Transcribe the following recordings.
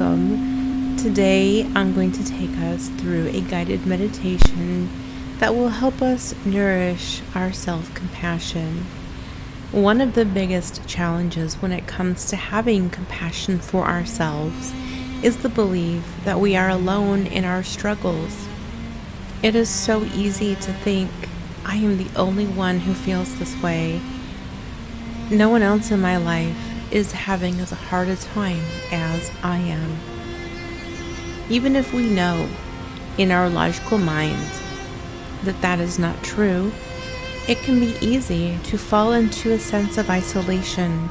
welcome. Today I'm going to take us through a guided meditation that will help us nourish our self-compassion. One of the biggest challenges when it comes to having compassion for ourselves is the belief that we are alone in our struggles. It is so easy to think, I am the only one who feels this way. No one else in my life is having as hard a time as I am. Even if we know in our logical minds that that is not true, it can be easy to fall into a sense of isolation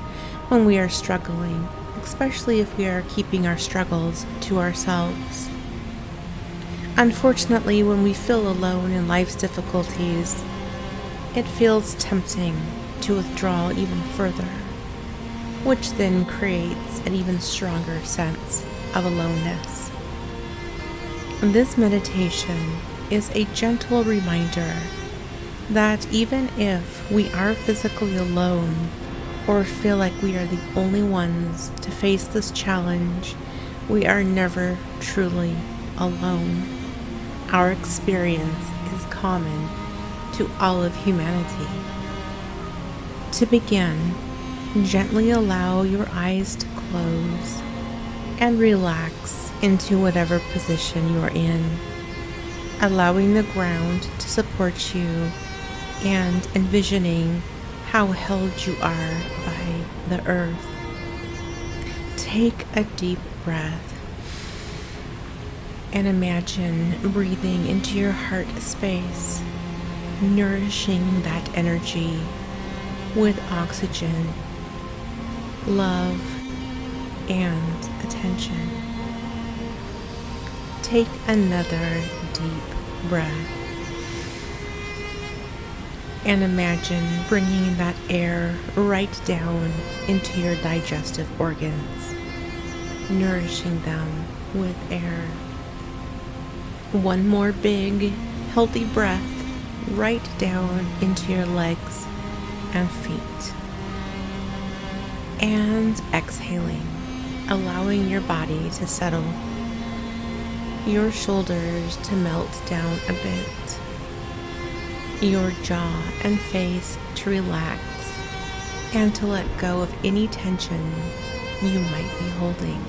when we are struggling, especially if we are keeping our struggles to ourselves. Unfortunately, when we feel alone in life's difficulties, it feels tempting to withdraw even further, which then creates an even stronger sense of aloneness. This meditation is a gentle reminder that even if we are physically alone or feel like we are the only ones to face this challenge, we are never truly alone. Our experience is common to all of humanity. To begin, gently allow your eyes to close and relax into whatever position you are in, allowing the ground to support you and envisioning how held you are by the earth. Take a deep breath and imagine breathing into your heart space, nourishing that energy with oxygen, love, and attention. Take another deep breath and imagine bringing that air right down into your digestive organs, nourishing them with air. One more big, healthy breath right down into your legs and feet. And exhaling, allowing your body to settle, your shoulders to melt down a bit, your jaw and face to relax, and to let go of any tension you might be holding.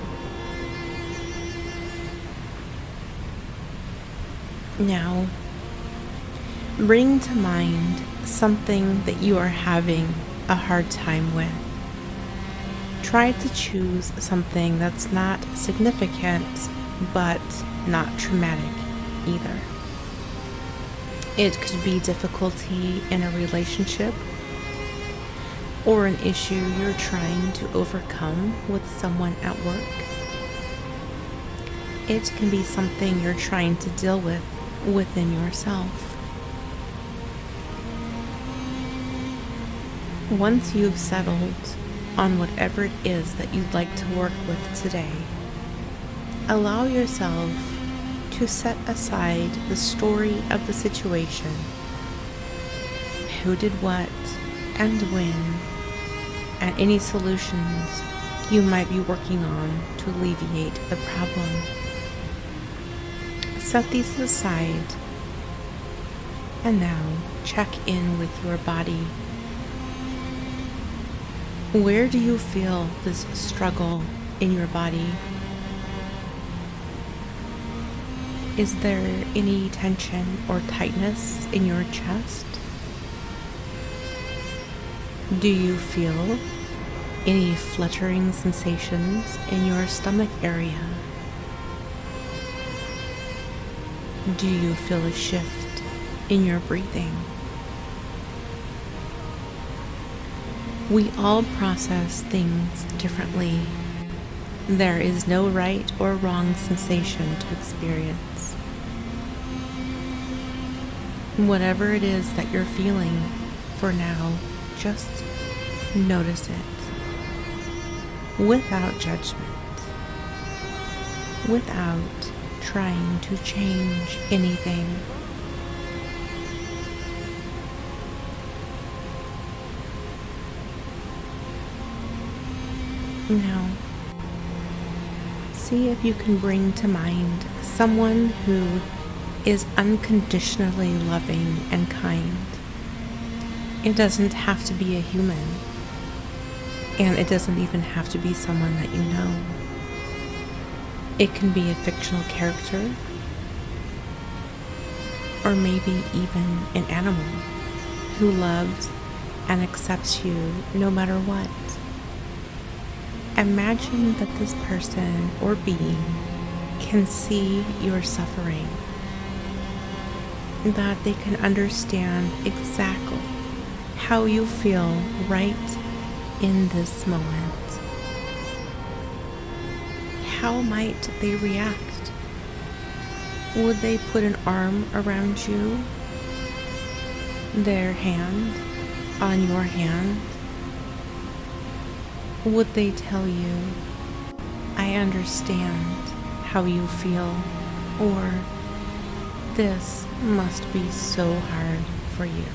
Now, bring to mind something that you are having a hard time with. Try to choose something that's not significant, but not traumatic either. It could be difficulty in a relationship or an issue you're trying to overcome with someone at work. It can be something you're trying to deal with within yourself. Once you've settled on whatever it is that you'd like to work with today, allow yourself to set aside the story of the situation, who did what and when, and any solutions you might be working on to alleviate the problem. Set these aside, and now check in with your body. Where do you feel this struggle in your body? Is there any tension or tightness in your chest? Do you feel any fluttering sensations in your stomach area? Do you feel a shift in your breathing? We all process things differently. There is no right or wrong sensation to experience. Whatever it is that you're feeling for now, just notice it without judgment, without trying to change anything. Now, See if you can bring to mind someone who is unconditionally loving and kind. It doesn't have to be a human, and it doesn't even have to be someone that you know. It can be a fictional character, or maybe even an animal who loves and accepts you no matter what. Imagine that this person or being can see your suffering, that they can understand exactly how you feel right in this moment. How might they react? Would they put an arm around you, their hand on your hand? Would they tell you, "I understand how you feel," or "This must be so hard for you"?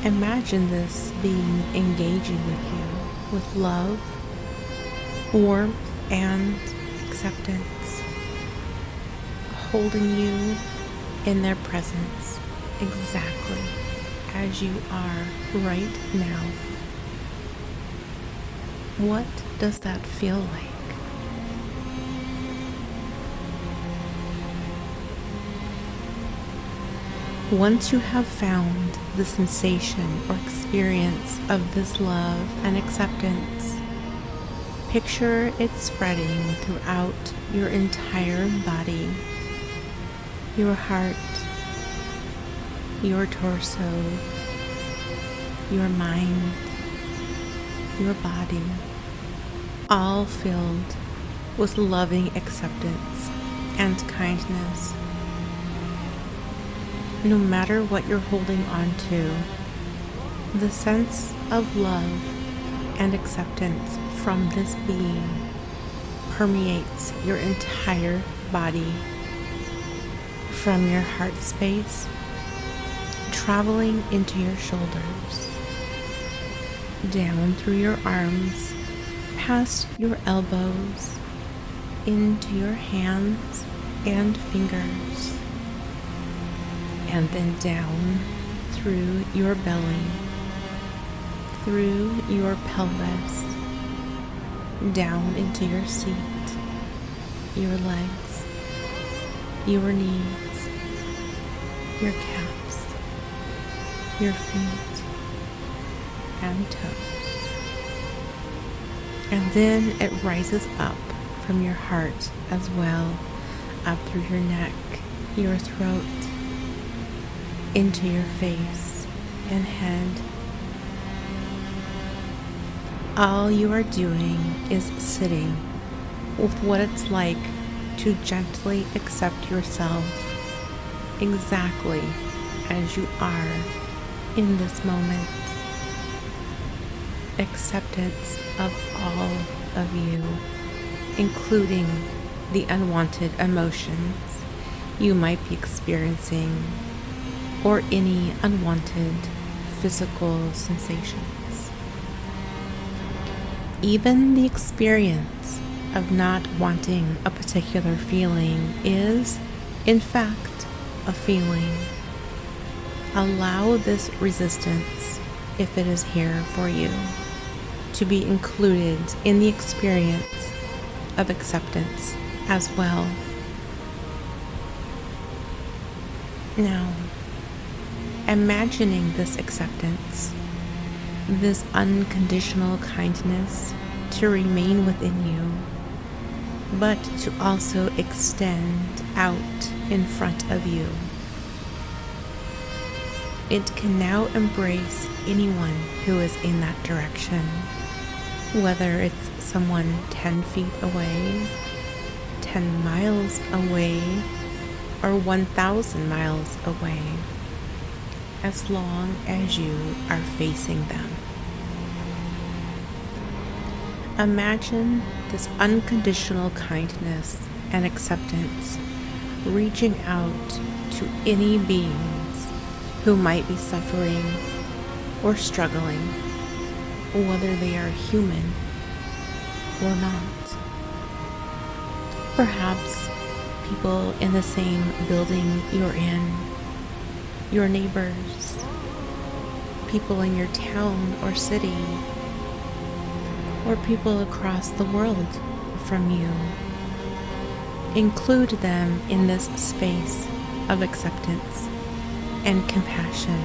Imagine this being engaging with you with love, warmth, and acceptance, holding you in their presence exactly as you are right now. What does that feel like? Once you have found the sensation or experience of this love and acceptance, picture it spreading throughout your entire body, your heart, your torso, your mind, your body, all filled with loving acceptance and kindness. No matter what you're holding on to, the sense of love and acceptance from this being permeates your entire body, from your heart space, traveling into your shoulders, down through your arms, past your elbows, into your hands and fingers, and then down through your belly, through your pelvis, down into your seat, your legs, your knees, your calves, your feet, and toes. And then it rises up from your heart as well, up through your neck, your throat, into your face and head. All you are doing is sitting with what it's like to gently accept yourself exactly as you are in this moment. Acceptance of all of you, including the unwanted emotions you might be experiencing, or any unwanted physical sensations. Even the experience of not wanting a particular feeling is, in fact, a feeling. Allow this resistance, if it is here for you, to be included in the experience of acceptance as well. Now, imagining this acceptance, this unconditional kindness to remain within you, but to also extend out in front of you. It can now embrace anyone who is in that direction, whether it's someone 10 feet away, 10 miles away, or 1,000 miles away, as long as you are facing them. Imagine this unconditional kindness and acceptance reaching out to any beings who might be suffering or struggling, whether they are human or not. Perhaps people in the same building you're in, your neighbors, people in your town or city, or people across the world from you. Include them in this space of acceptance and compassion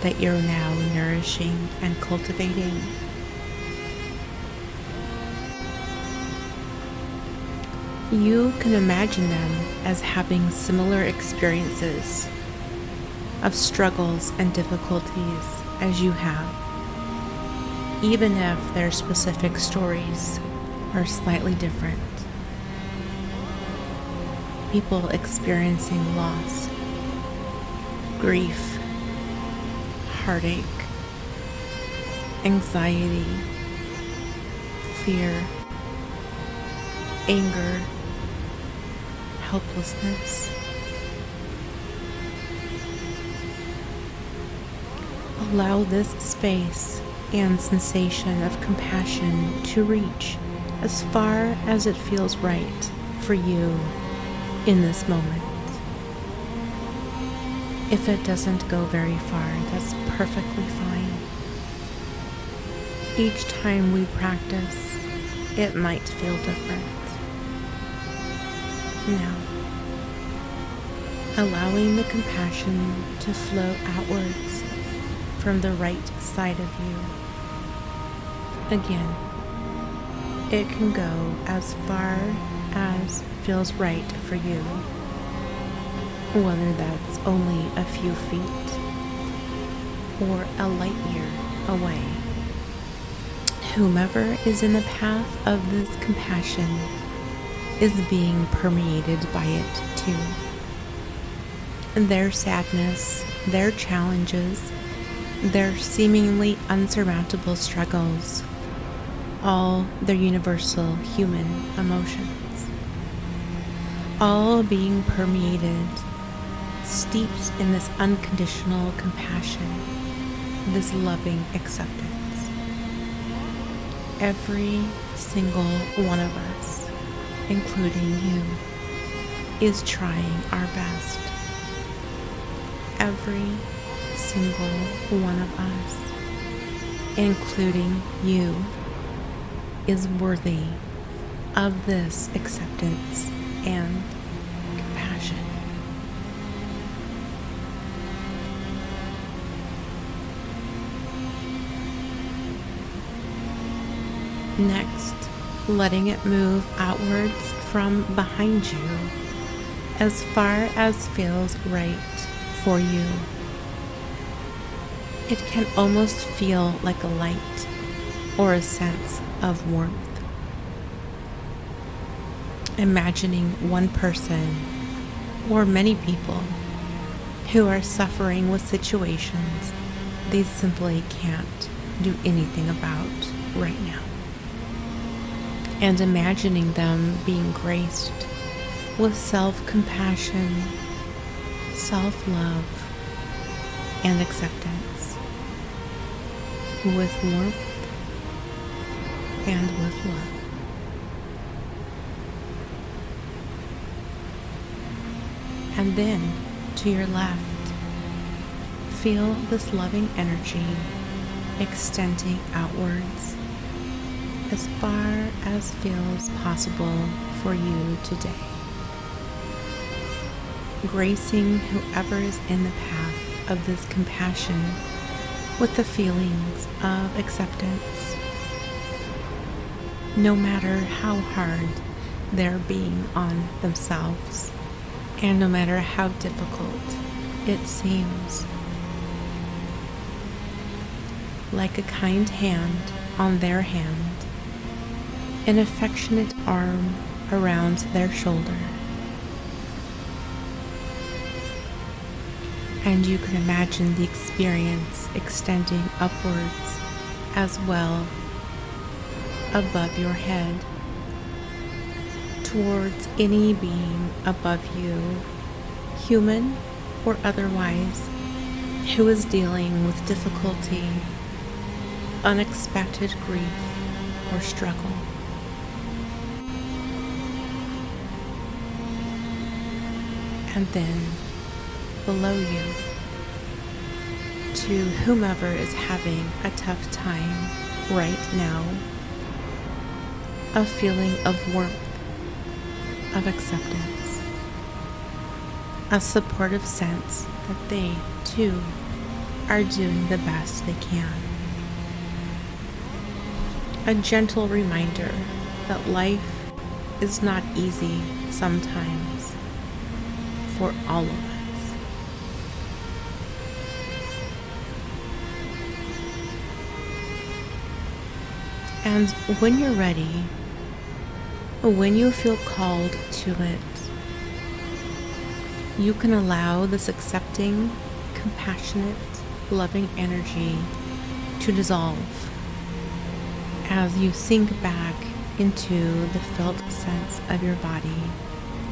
that you're now nourishing and cultivating. You can imagine them as having similar experiences of struggles and difficulties as you have, even if their specific stories are slightly different. People experiencing loss, grief, heartache, anxiety, fear, anger, helplessness. Allow this space and sensation of compassion to reach as far as it feels right for you in this moment. If it doesn't go very far, that's perfectly fine. Each time we practice, it might feel different. Now, allowing the compassion to flow outwards from the right side of you. Again, it can go as far as feels right for you, whether that's only a few feet or a light year away. Whomever is in the path of this compassion is being permeated by it too. Their sadness, their challenges, their seemingly unsurmountable struggles, all their universal human emotions, all being permeated, steeped in this unconditional compassion, this loving acceptance. Every single one of us, including you, is trying our best. Every single one of us, including you, is worthy of this acceptance and compassion. Next, letting it move outwards from behind you as far as feels right for you. It can almost feel like a light or a sense of warmth. Imagining one person or many people who are suffering with situations they simply can't do anything about right now. And imagining them being graced with self-compassion, self-love, and acceptance, with warmth and with love. And then, to your left, feel this loving energy extending outwards as far as feels possible for you today, gracing whoever is in the path of this compassion with the feelings of acceptance, no matter how hard they're being on themselves, and no matter how difficult it seems. Like a kind hand on their hand, an affectionate arm around their shoulder. And you can imagine the experience extending upwards as well above your head, towards any being above you, human or otherwise, who is dealing with difficulty, unexpected grief, or struggle. and then below you to whomever is having a tough time right now, a feeling of warmth, of acceptance, a supportive sense that they, too, are doing the best they can. A gentle reminder that life is not easy sometimes for all of us. And when you're ready, when you feel called to it, you can allow this accepting, compassionate, loving energy to dissolve as you sink back into the felt sense of your body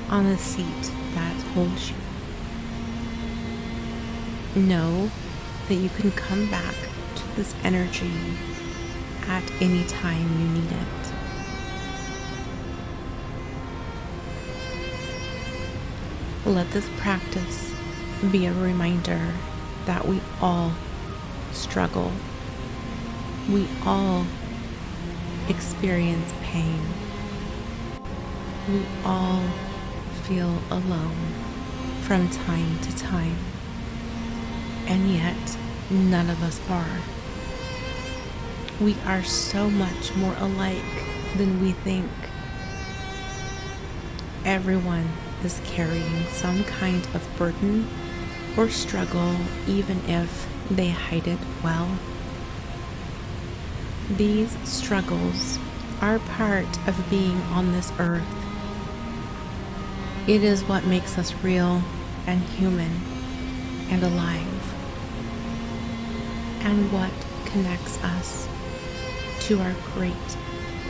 on the seat that holds you. Know that you can come back to this energy at any time you need it. Let this practice be a reminder that we all struggle. We all experience pain. We all feel alone from time to time. And yet, none of us are. We are so much more alike than we think. Everyone is carrying some kind of burden or struggle, even if they hide it well. These struggles are part of being on this earth. It is what makes us real and human and alive, and what connects us to our great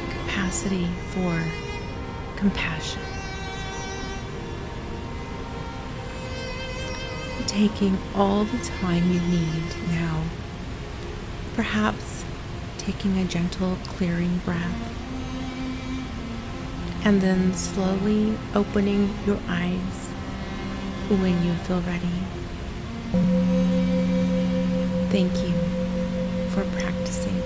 capacity for compassion. Taking all the time you need now, perhaps taking a gentle clearing breath, and then slowly opening your eyes when you feel ready. Thank you for practicing.